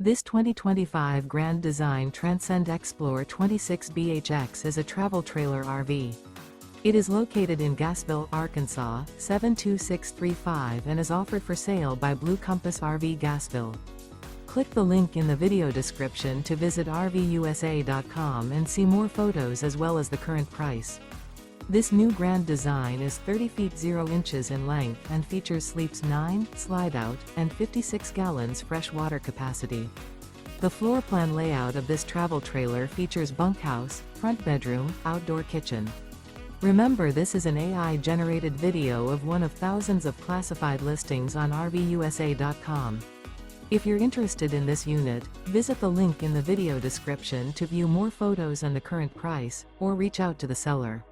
This 2025 Grand Design Transcend Xplor 26BHX is a travel trailer RV. It is located in Gassville, Arkansas, 72635 and is offered for sale by Blue Compass RV Gassville. Click the link in the video description to visit RVUSA.com and see more photos as well as the current price. This new Grand Design is 30 feet 0 inches in length and features sleeps 9, Slideout, and 56 gallons fresh water capacity. The floor plan layout of this travel trailer features bunkhouse, front bedroom, outdoor kitchen. Remember, this is an AI-generated video of one of thousands of classified listings on RVUSA.com. If you're interested in this unit, visit the link in the video description to view more photos and the current price, or reach out to the seller.